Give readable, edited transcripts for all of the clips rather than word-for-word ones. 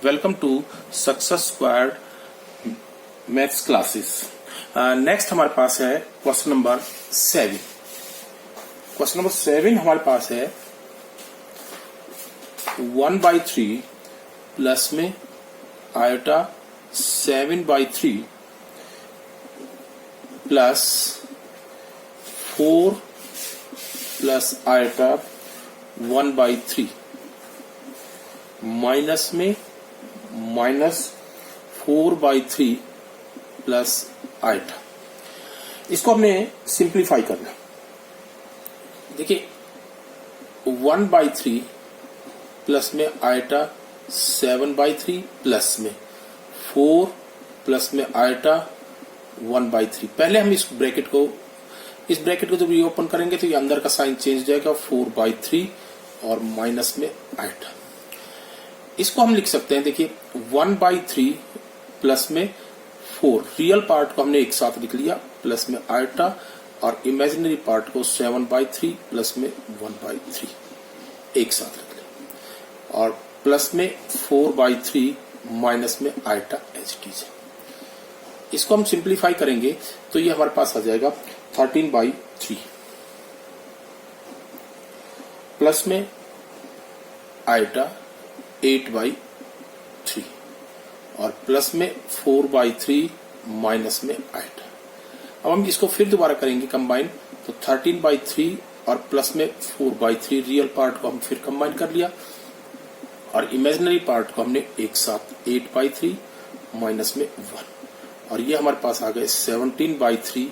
Welcome to success squared maths classes. Next हमारे पास है क्वेश्चन नंबर 7। क्वेश्चन नंबर 7 हमारे पास है 1/3 प्लस में iota 7/3 plus 4 plus iota 1/3 minus में -4/3 प्लस आयोटा। इसको हमने सिंप्लीफाई करना। देखिए 1/3 प्लस में आयोटा 7/3 प्लस में 4 प्लस में आयोटा 1/3। पहले हम इस ब्रैकेट को जब ये ओपन करेंगे तो ये अंदर का साइन चेंज हो जाएगा 4/3 और माइनस में आयोटा। इसको हम लिख सकते हैं। देखिए 1/3 प्लस में 4 रियल पार्ट को हमने एक साथ लिख लिया प्लस में आयोटा और इमेजिनरी पार्ट को 7/3 प्लस में 1/3 एक साथ लिख लिया और प्लस में 4/3 माइनस में आयोटा एज इट इज। इसको हम सिंप्लीफाई करेंगे तो ये हमारे पास आ जाएगा 13/3 प्लस में आयोटा 8/3 और प्लस में 4/3 माइनस में 8। अब हम इसको फिर दोबारा करेंगे कंबाइन तो 13/3 और प्लस में 4/3 रियल पार्ट को हम फिर कंबाइन कर लिया और इमेजिनरी पार्ट को हमने एक साथ 8/3 माइनस में 1 और ये हमारे पास आ गए 17/3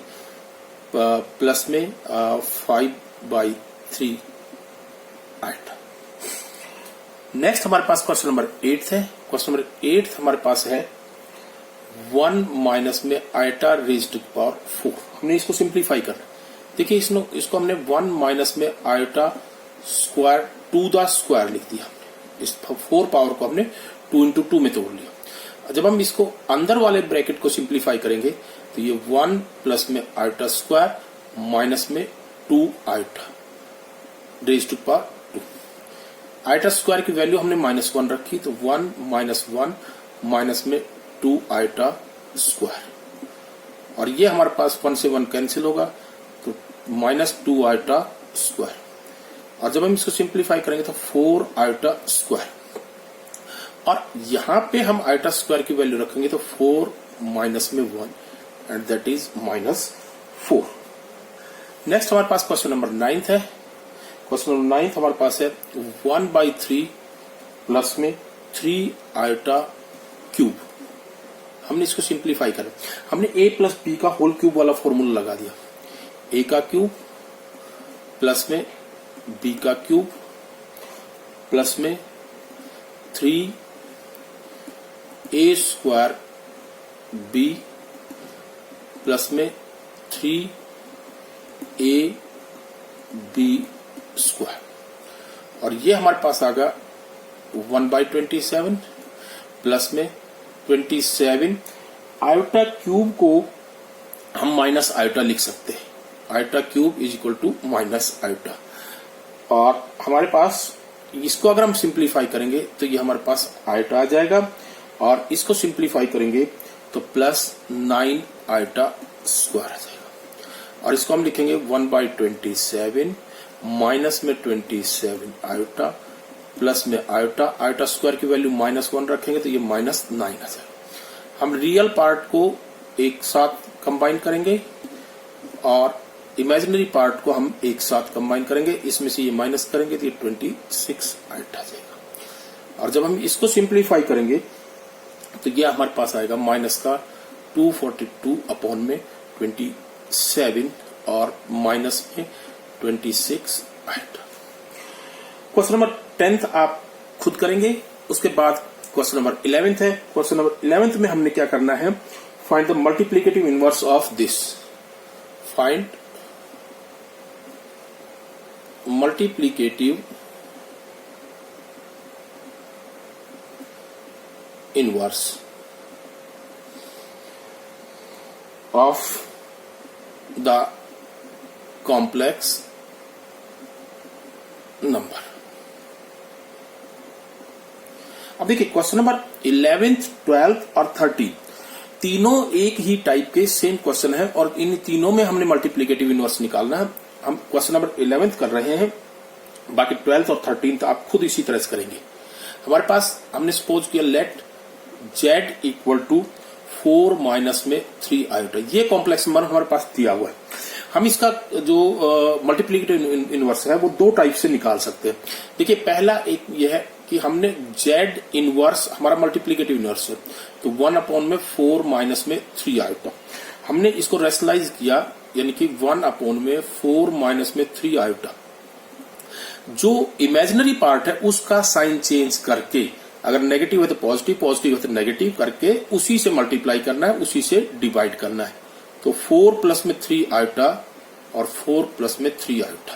प्लस में 5/3 8। नेक्स्ट हमारे पास क्वेश्चन नंबर 8 है। क्वेश्चन नंबर 8 हमारे पास है 1 माइनस में आयोटा रेज्ड टू पावर 4। हमने इसको सिंप्लीफाई करना। देखिए इसको हमने 1 माइनस में iota square to the square लिख दिया। इस 4 पावर को हमने 2 into 2 में तोड़ लिया। जब हम इसको अंदर वाले ब्रैकेट को सिंप्लीफाई करेंगे तो ये 1 प्लस में आयोटा स्क्वायर माइनस में 2 iota raised to power 2। Iota square की वैल्यू हमने -1 रखी तो 1 - 1 माइनस में 2 आयोटा स्क्वायर और ये हमारे पास 1 से 1 कैंसिल होगा तो -2 आयोटा स्क्वायर और जब हम इसको सिंप्लीफाई करेंगे तो 4 आयोटा स्क्वायर और यहां पे हम आयोटा स्क्वायर की वैल्यू रखेंगे तो 4 माइनस में 1 एंड दैट इज -4। नेक्स्ट हमारे पास क्वेश्चन नंबर 9 है। क्वेश्चन नंबर 9 हमारे पास है 1/3 प्लस में 3 आयोटा क्यूब। हमने इसको सिंप्लीफाई करा। हमने a प्लस बी का होल क्यूब वाला फॉर्मूला लगा दिया। a का क्यूब प्लस में b का क्यूब प्लस में 3 a स्क्वायर b प्लस में 3 a b स्क्वायर और ये हमारे पास आ गया 1/27 प्लस में 27। आयोटा क्यूब को हम माइनस आयोटा लिख सकते हैं। Iota cube is equal to minus iota और हमारे पास इसको अगर हम सिंप्लीफाई करेंगे तो ये हमारे पास आयोटा आ जाएगा और इसको सिंप्लीफाई करेंगे तो +9 आयोटा स्क्वायर आ जाएगा और इसको हम लिखेंगे 1/27 माइनस में 27 आयोटा प्लस में आयोटा। आयोटा स्क्वायर की वैल्यू -1 रखेंगे तो ये -9 आ जाएगा। हम रियल पार्ट को एक साथ कंबाइन करेंगे और इमेजिनरी पार्ट को हम एक साथ कंबाइन करेंगे। इसमें से ये माइनस करेंगे तो ये 26 आयोटा आ जाएगा और जब हम इसको सिंप्लीफाई करेंगे तो ये हमारे पास आएगा माइनस का 242/27 और माइनस में 26 आयोटा। क्वेश्चन नंबर 10 आप खुद करेंगे। उसके बाद क्वेश्चन नंबर 11 है। क्वेश्चन नंबर 11 में हमने क्या करना है, find the multiplicative inverse of this. Find multiplicative inverse of the complex number. अब देखिए क्वेश्चन नंबर 11th 12th और 13 तीनों एक ही टाइप के सेम क्वेश्चन है और इन तीनों में हमने मल्टीप्लिकेटिव इनवर्स निकालना है। हम क्वेश्चन नंबर 11th कर रहे हैं, बाकी 12th और 13th आप खुद इसी तरह से करेंगे। हमारे पास हमने सपोज किया let z equal to 4 minus में 3 आयोटा, ये कॉम्प्लेक्स नंबर हमारे पास दिया हुआ है। हम इसका जो मल्टीप्लिकेटिव इनवर्स है वो दो टाइप से निकाल सकते हैं। देखिए पहला एक यह है कि हमने z इनवर्स हमारा मल्टीप्लिकेटिव इनवर्स है, तो 1/4 माइनस में 3 आयोटा, हमने इसको रेशनलाइज किया यानी कि 1/4 माइनस में 3 आयोटा। जो इमेजिनरी पार्ट है उसका साइन चेंज करके, अगर नेगेटिव है तो पॉजिटिव, पॉजिटिव है तो नेगेटिव करके उसी से मल्टीप्लाई करना है, उसी से डिवाइड करना है। तो 4 प्लस में 3 आयोटा और 4 प्लस में 3 आयोटा,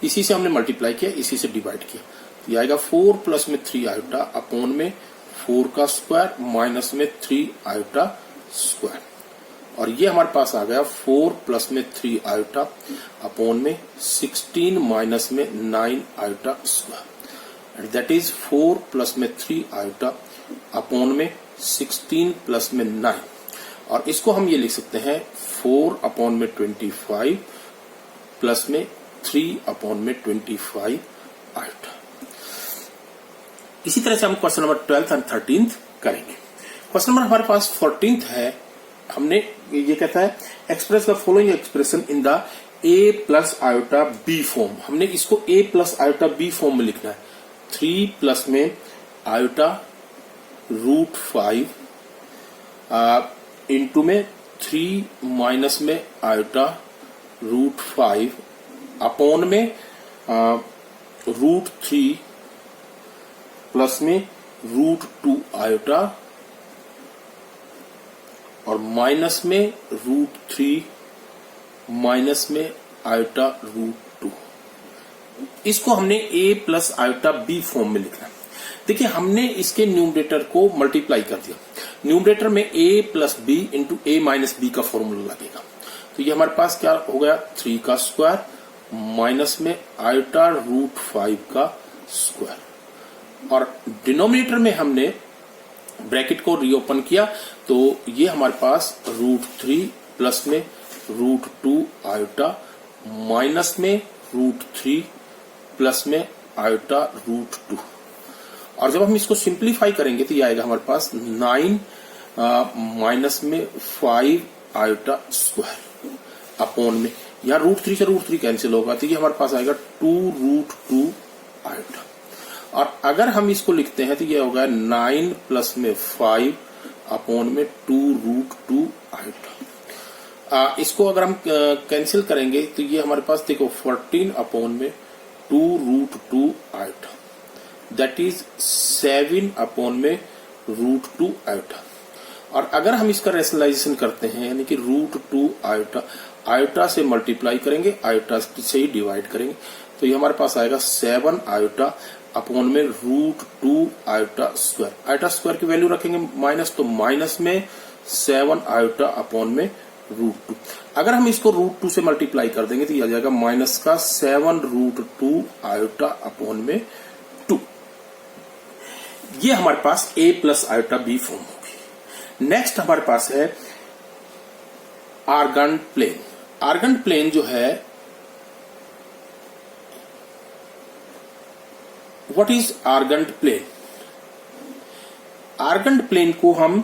इसी से हमने मल्टीप्लाई किया, इसी से डिवाइड किया। तो ये आएगा 4 प्लस में 3 आयोटा अपॉन में 4 का स्क्वायर माइनस में 3 आयोटा स्क्वायर, और ये हमारे पास आ गया 4 प्लस में 3 आयोटा अपॉन में 16 माइनस में 9 iota square, and that is 4 plus में 3 आयोटा अपॉन में 16 प्लस में 9, और इसको हम ये लिख सकते हैं 4 अपॉन में 25 प्लस में 3 अपॉन में 25 आयोटा। इसी तरह से हम क्वेश्चन नंबर 12th और 13th करेंगे। क्वेश्चन नंबर हमारे पास 14th है, हमने ये कहता है express the following expression in the a plus iota b form. हमने इसको a plus iota b form में लिखना है। 3 प्लस में आयोटा √5 इंटू में 3 माइनस में आयोटा √5 अपॉन में √3 प्लस में √2 आयोटा और माइनस में √3 माइनस में आयोटा √2। इसको हमने a plus iota b form में लिखना है। देखिए हमने इसके न्यूमरेटर को मल्टीप्लाई कर दिया, न्यूमरेटर में a plus b into a minus b का फॉर्मूला लगेगा। तो ये हमारे पास क्या हो गया 3 का स्क्वायर माइनस में आयोटा √5 का स्क्वायर, और डिनोमिनेटर में हमने ब्रैकेट को रीओपन किया, तो ये हमारे पास √3 प्लस में √2 आयोटा माइनस में √3 प्लस में आयोटा √2, और जब हम इसको सिंप्लीफाई करेंगे तो ये आएगा हमारे पास 9 माइनस में 5 आयोटा स्क्वायर अपॉन में, यहाँ √3 से √3 कैंसिल होगा, तो ये हमारे पास आएगा 2√2 आयोटा। और अगर हम इसको लिखते हैं तो ये होगा 9 प्लस में 5 अपॉन में 2√2 आयोटा। इसको अगर हम कैंसिल करेंगे तो ये हमारे पास देखो 14 अपॉन में 2√2 आयोटा, दैट इज 7 अपॉन में √2 आयोटा। और अगर हम इसका रेशनलाइजेशन करते हैं यानी कि √2 आयोटा, आयोटा से मल्टीप्लाई करेंगे, आयोटा से ही डिवाइड करेंगे, तो ये हमारे पास आएगा 7 आयोटा अपॉन में √2 आयोटा स्क्वायर। आयोटा स्क्वायर की वैल्यू रखेंगे माइनस, तो माइनस में 7 आयोटा अपॉन में √2। अगर हम इसको √2 से मल्टीप्लाई कर देंगे तो ये आ जाएगा माइनस का 7√2 आयोटा अपॉन में 2। ये हमारे पास a plus iota b form होगी। नेक्स्ट हमारे पास है आर्गन प्लेन। आर्गन प्लेन जो है, what is Argand plane? Argand plane को हम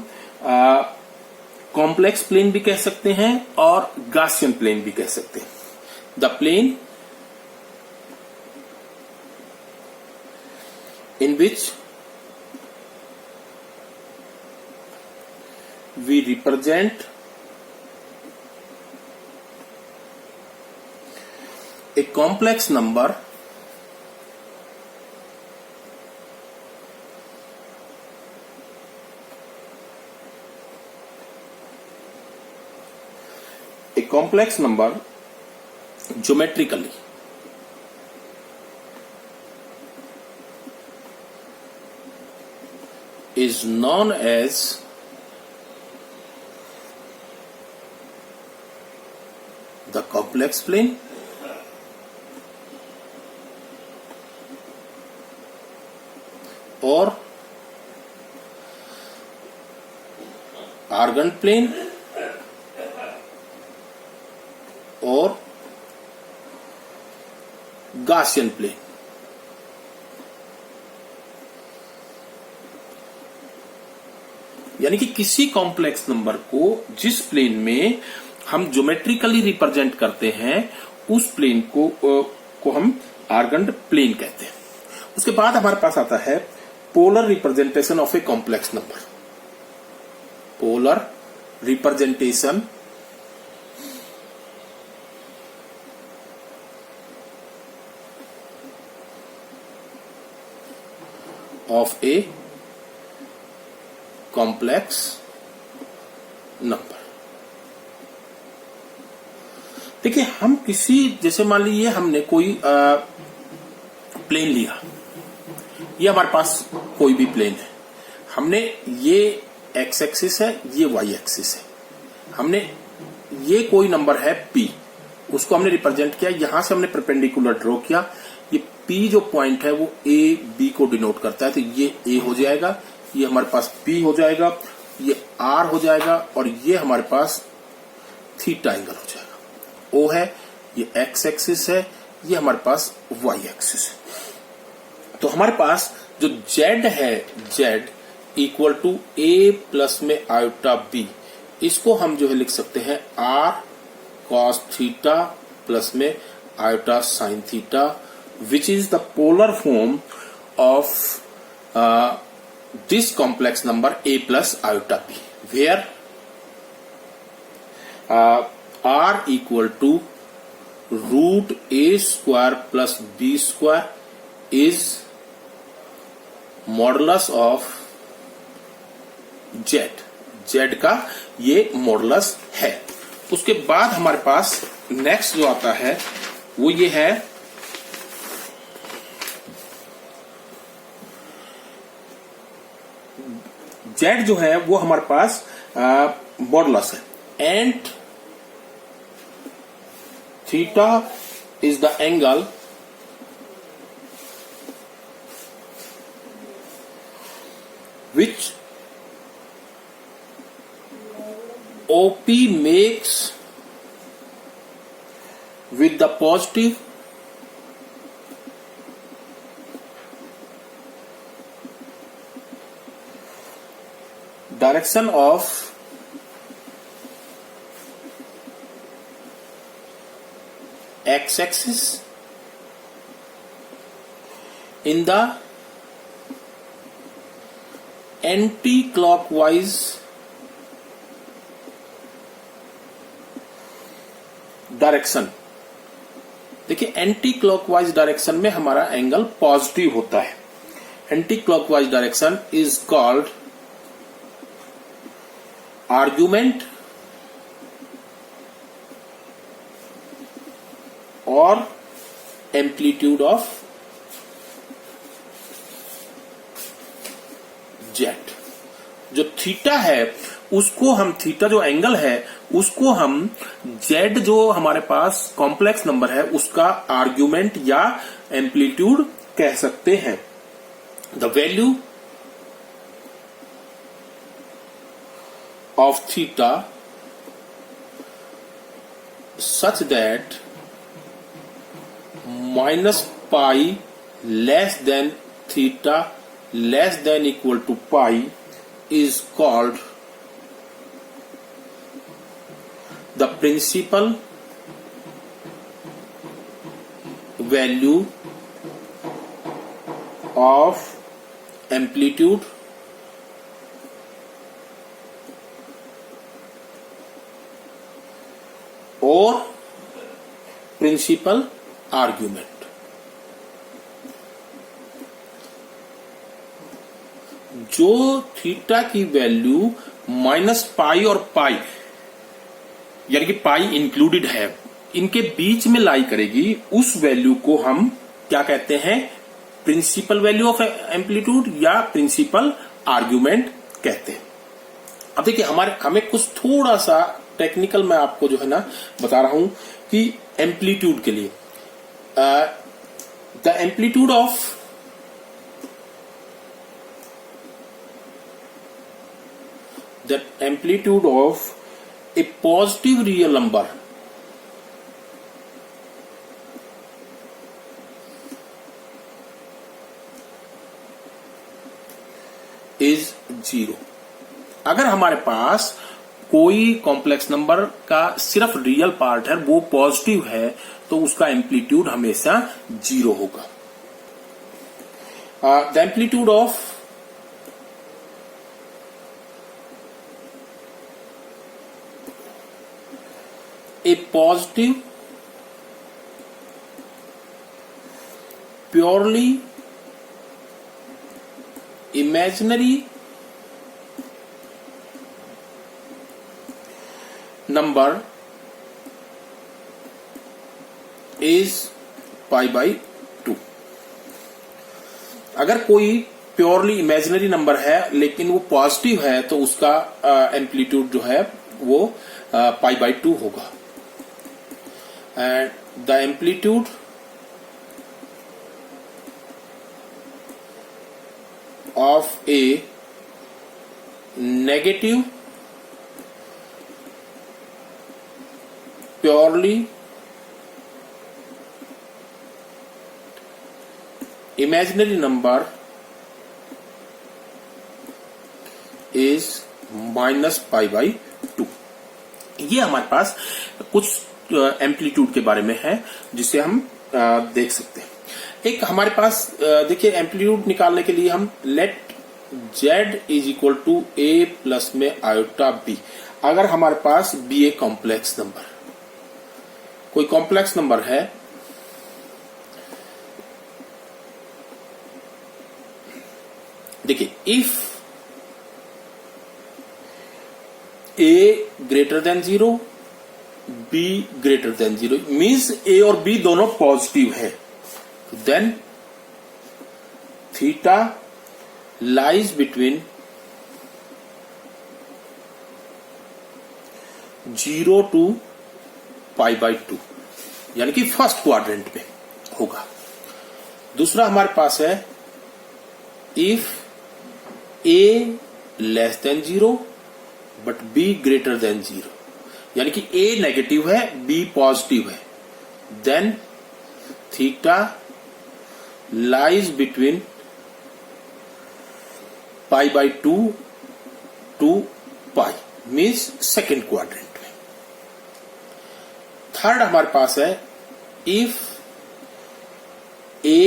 कॉम्प्लेक्स प्लेन भी कह सकते हैं और गॉसियन प्लेन भी कह सकते हैं। The plane in which we represent a complex number geometrically is known as the complex plane or Argand plane और गासियन प्लेन। यानी कि किसी कॉम्प्लेक्स नंबर को जिस प्लेन में हम ज्योमेट्रिकली रिप्रेजेंट करते हैं उस प्लेन को हम आर्गन प्लेन कहते हैं। उसके बाद हमारे पास आता है polar representation of A complex number. Polar representation of A complex number. देखिए, हम किसी, जैसे मान लीजिए हमने कोई प्लेन लिया, ये हमारे पास कोई भी प्लेन है, हमने ये एक्स एक्सिस है, ये वाई एक्सिस है, हमने ये कोई नंबर है p, उसको हमने रिप्रेजेंट किया, यहां से हमने परपेंडिकुलर ड्रॉ किया, ये p जो पॉइंट है वो a b को डिनोट करता है, तो ये a हो जाएगा, ये हमारे पास p हो जाएगा, ये r हो जाएगा और ये हमारे पास थीटा एंगल हो जाएगा। o है, ये x एक्सिस है, ये हमारे पास y एक्सिस है। तो हमारे पास जो z है, z equal to a plus में आयोटा b, इसको हम जो है लिख सकते हैं r cos थीटा प्लस में iota sine theta, which is the polar form of this complex number a plus iota b, where r equal to root a square plus b square is modulus of z। z का ये modulus है। उसके बाद हमारे पास next जो आता है वो ये है z जो है वो हमारे पास मॉडुलस है, and theta is the angle which OP makes with the positive direction of x-axis in the anti-clockwise direction. देखिए, एंटी क्लॉकवाइज डायरेक्शन में हमारा एंगल पॉजिटिव होता है। Anti clockwise direction is called argument और एम्पलीट्यूड ऑफ जेट। जो theta है उसको हम, थीटा जो एंगल है उसको हम जेड जो हमारे पास कॉम्प्लेक्स नंबर है उसका आर्ग्यूमेंट या एम्पलीट्यूड कह सकते हैं। The value of theta such that minus pi less than theta less than equal to pi is called the principal value of amplitude or principal argument। जो theta की value minus pi और पाई, यानी कि पाई included है, इनके बीच में लाई करेगी, उस वैल्यू को हम क्या कहते हैं? प्रिंसिपल वैल्यू ऑफ एम्पलीट्यूड या प्रिंसिपल आर्ग्यूमेंट कहते हैं। अब देखिए, हमें कुछ थोड़ा सा टेक्निकल मैं आपको जो है ना बता रहा हूं कि एम्पलीट्यूड के लिए the amplitude of that amplitude of A positive real number is 0। अगर हमारे पास कोई कॉम्प्लेक्स नंबर का सिर्फ रियल पार्ट है, वो पॉजिटिव है, तो उसका एम्पलीट्यूड हमेशा 0 होगा। The amplitude of A positive purely imaginary number is pi by 2। अगर कोई प्योरली इमेजिनरी नंबर है लेकिन वो पॉजिटिव है तो उसका एम्पलीट्यूड जो है वो पाई बाई 2 होगा। And the amplitude of a negative purely imaginary number is minus pi by 2। ये हमारे पास कुछ एम्पलीट्यूड के बारे में है जिसे हम देख सकते हैं। एक हमारे पास देखिए एम्पलीट्यूड निकालने के लिए हम let z is equal to a plus में आयोटा b। अगर हमारे पास b ए कॉम्प्लेक्स नंबर, कोई कॉम्प्लेक्स नंबर है, देखिए if a greater than 0 b greater than 0 means a और b दोनों पॉजिटिव है, then theta lies between 0 to pi by 2, यानी कि फर्स्ट क्वाड्रेंट में होगा। दूसरा हमारे पास है if a less than 0 but b greater than 0, यानी कि a नेगेटिव है b पॉजिटिव है, then theta lies between pi by 2 to pi means second quadrant में। थर्ड हमारे पास है if a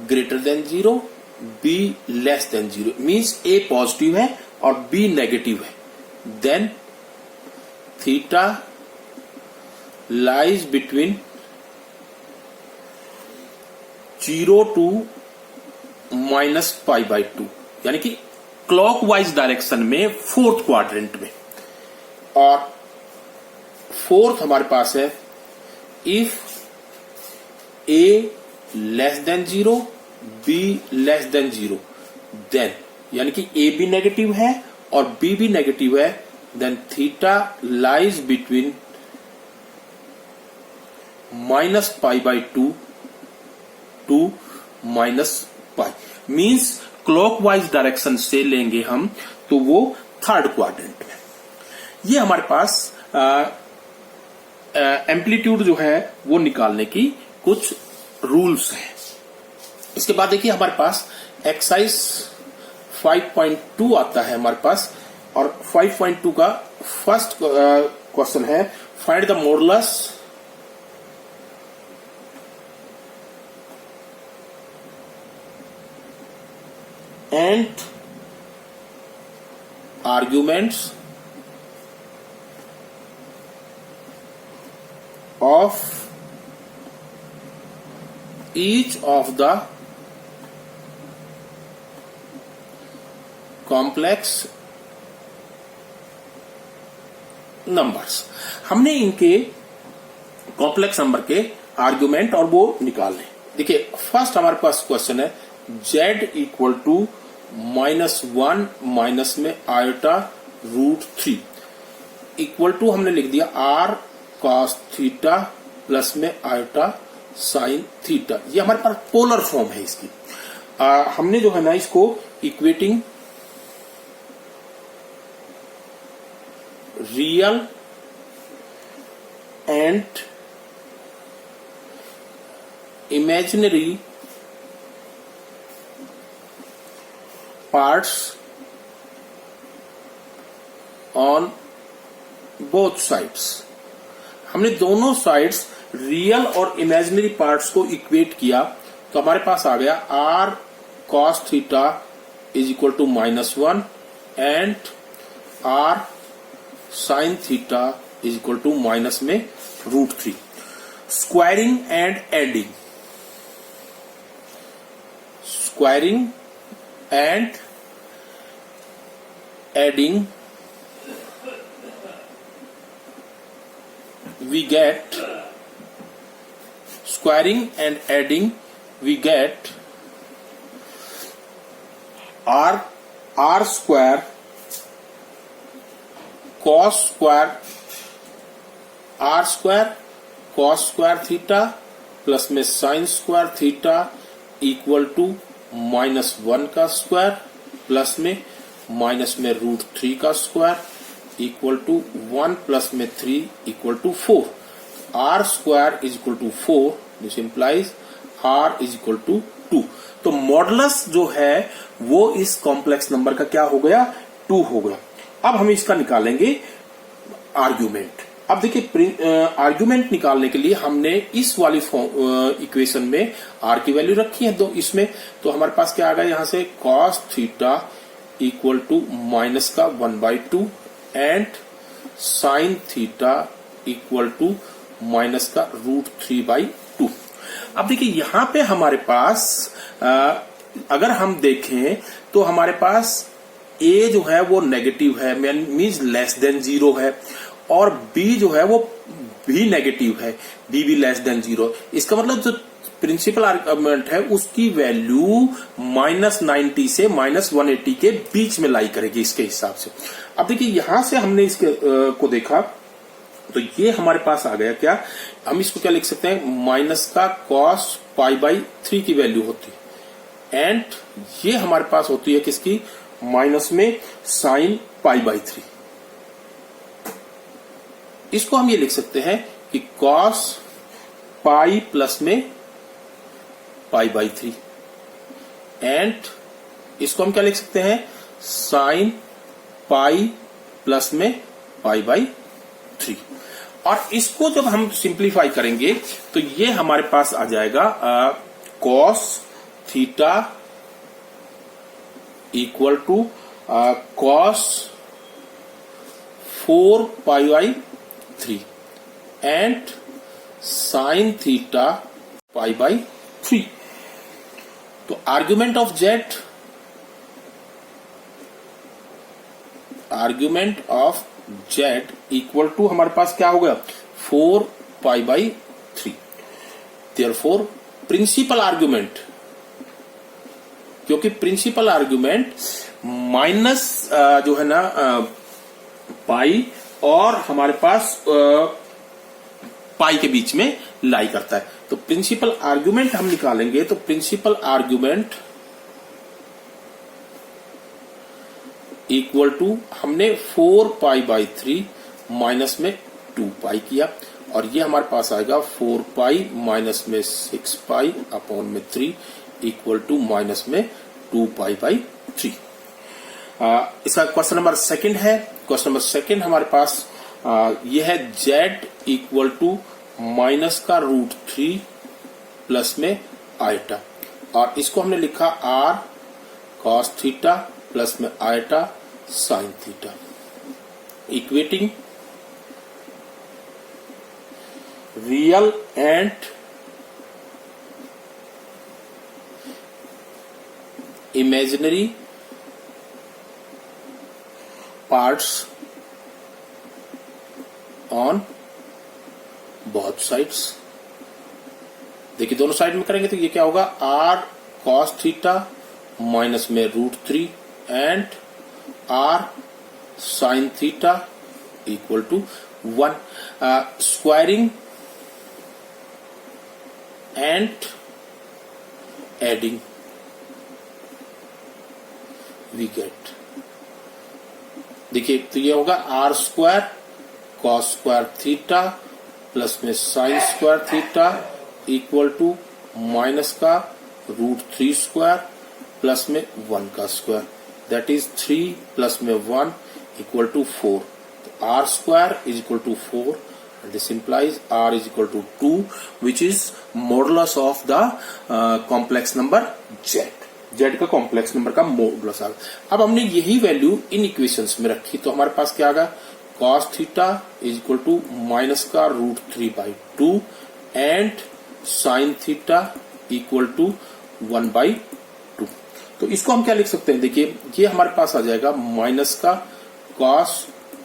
greater than 0 b less than 0 means a positive है और b नेगेटिव है, then theta lies between 0 to minus pi by 2, यानी कि clockwise direction में फोर्थ क्वाड्रेंट में। और फोर्थ हमारे पास है if a less than 0 b less than 0, then यानी कि a भी नेगेटिव है और b भी नेगेटिव है, then theta lies between minus pi by 2 to minus pi means clockwise direction से लेंगे हम तो वो थर्ड क्वाड्रेंट में। ये हमारे पास एम्पलीट्यूड जो है वो निकालने की कुछ रूल्स हैं। इसके बाद देखिए हमारे पास एक्सरसाइज 5.2 आता है हमारे पास, और 5.2 का फर्स्ट क्वेश्चन है find the modulus and arguments of each of the complex numbers। हमने इनके कॉम्प्लेक्स नंबर के आर्ग्यूमेंट और वो निकालने। देखिए फर्स्ट हमारे पास क्वेश्चन है z इक्वल टू -1 माइनस में आयोटा √3 इक्वल टू हमने लिख दिया r cos थीटा प्लस में आयोटा साइन थीटा। ये हमारे पास पोलर फॉर्म है इसकी। हमने जो है ना इसको equating real and imaginary parts on both sides। हमने दोनों साइड्स रियल और इमेजिनरी पार्ट्स को इक्वेट किया तो हमारे पास आ गया r cos theta is equal to -1 and r sin theta is equal to minus में √3। Squaring and adding, squaring and adding we get squaring and adding we get r square cos square theta plus में sin square theta equal to -1 का square plus में √3 का square equal to 1 plus में 3 equal to 4। r square is equal to 4, this implies r is equal to 2। तो modulus जो है वो इस कॉम्प्लेक्स नंबर का क्या हो गया, 2 हो गया। अब हम इसका निकालेंगे आर्ग्यूमेंट। अब देखिए आर्ग्यूमेंट निकालने के लिए हमने इस वाली इक्वेशन में r की वैल्यू रखी है दो इसमें, तो हमारे पास क्या आ गया यहां से cos theta equal to minus का 1/2 and sine theta equal to minus का √3/2। अब देखिए यहां पे हमारे पास अगर हम देखें तो हमारे पास a जो है वो नेगेटिव है, मीन्स लेस देन 0 है, और b जो है वो भी नेगेटिव है, b भी लेस देन 0। इसका मतलब जो प्रिंसिपल आर्गुमेंट है उसकी वैल्यू -90 से -180 के बीच में लाई करेगी इसके हिसाब से। अब देखिए यहां से हमने इसके को देखा तो ये हमारे पास आ गया क्या, हम इसको क्या लिख सकते हैं, माइनस का cos π/3 की वैल्यू होती है एंड ये हमारे पास होती है किसकी, माइनस में sin π/3। इसको हम ये लिख सकते हैं कि cos π प्लस में π/3 एंड इसको हम क्या लिख सकते हैं, sin π प्लस में π/3। और इसको जब हम सिंप्लीफाई करेंगे तो ये हमारे पास आ जाएगा cos theta equal to cos 4 π/3 and sin theta π/3। तो argument of z equal to हमारे पास क्या हो गया, 4 π/3। देयरफॉर प्रिंसिपल आर्ग्यूमेंट, क्योंकि प्रिंसिपल आर्ग्यूमेंट माइनस जो है ना पाई और हमारे पास पाई के बीच में लाई करता है, तो प्रिंसिपल आर्ग्यूमेंट हम निकालेंगे तो प्रिंसिपल आर्ग्यूमेंट इक्वल टू हमने 4 π/3 माइनस में 2 पाई किया और ये हमारे पास आएगा 4 पाई माइनस में 6 पाई अपॉन में 3 इक्वल टू माइनस में 2 π/3। इसका क्वेश्चन नंबर सेकंड है। क्वेश्चन नंबर सेकंड हमारे पास ये है z इक्वल टू माइनस का √3 प्लस में आयटा, और इसको हमने लिखा r cos थीटा प्लस में eta sine theta, equating real and imaginary parts on both sides. देखिए दोनों साइड में करेंगे तो ये क्या होगा, r cos थीटा माइनस में √3 and r sin theta equal to 1। Squaring and adding we get, देखिए तो ये होगा r square cos square theta plus में sine square theta equal to minus का √3 स्क्वायर प्लस में 1 का स्क्वायर, दैट इज 3 प्लस में 1 इक्वल टू 4. तो are square is equal to 4. This implies R is equal to 2, which is modulus of the complex number Z. Z का complex number का modulus आ गया. अब हमने यही वैल्यू इन इक्वेशंस में रखी तो हमारे पास क्या आ गया, cos theta is equal to minus का √3/2 and sin theta equal to 1/2. तो इसको हम क्या लिख सकते हैं, देखिए ये हमारे पास आ जाएगा माइनस का cos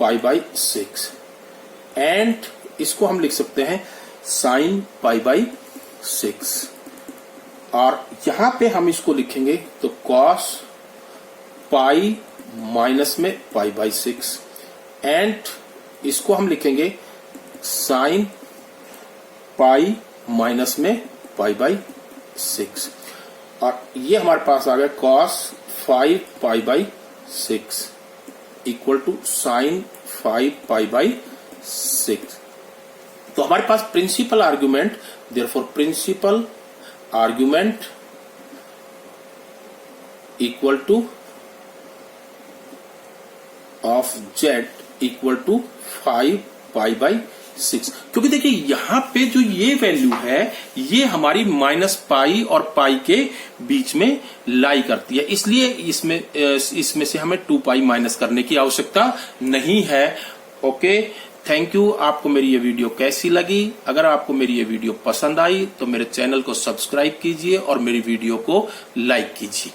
π/6 एंड इसको हम लिख सकते हैं sin π/6 और यहां पे हम इसको लिखेंगे तो cos π माइनस में π/6 एंड इसको हम लिखेंगे sin π माइनस में π/6 और ये हमारे पास आ गया cos 5 π/6 इक्वल टू sin 5 π/6. तो हमारे पास principal argument, therefore principal argument equal to of Z equal to 5 π/6. क्योंकि देखिए यहां पे जो ये वैल्यू है ये हमारी -π और π के बीच में लाई करती है, इसलिए इसमें से हमें 2π माइनस करने की आवश्यकता नहीं है. Okay, thank you. आपको मेरी ये वीडियो कैसी लगी? अगर आपको मेरी ये वीडियो पसंद आई तो मेरे चैनल को सब्सक्राइब कीजिए और मेरी वीडियो को लाइक कीजिए.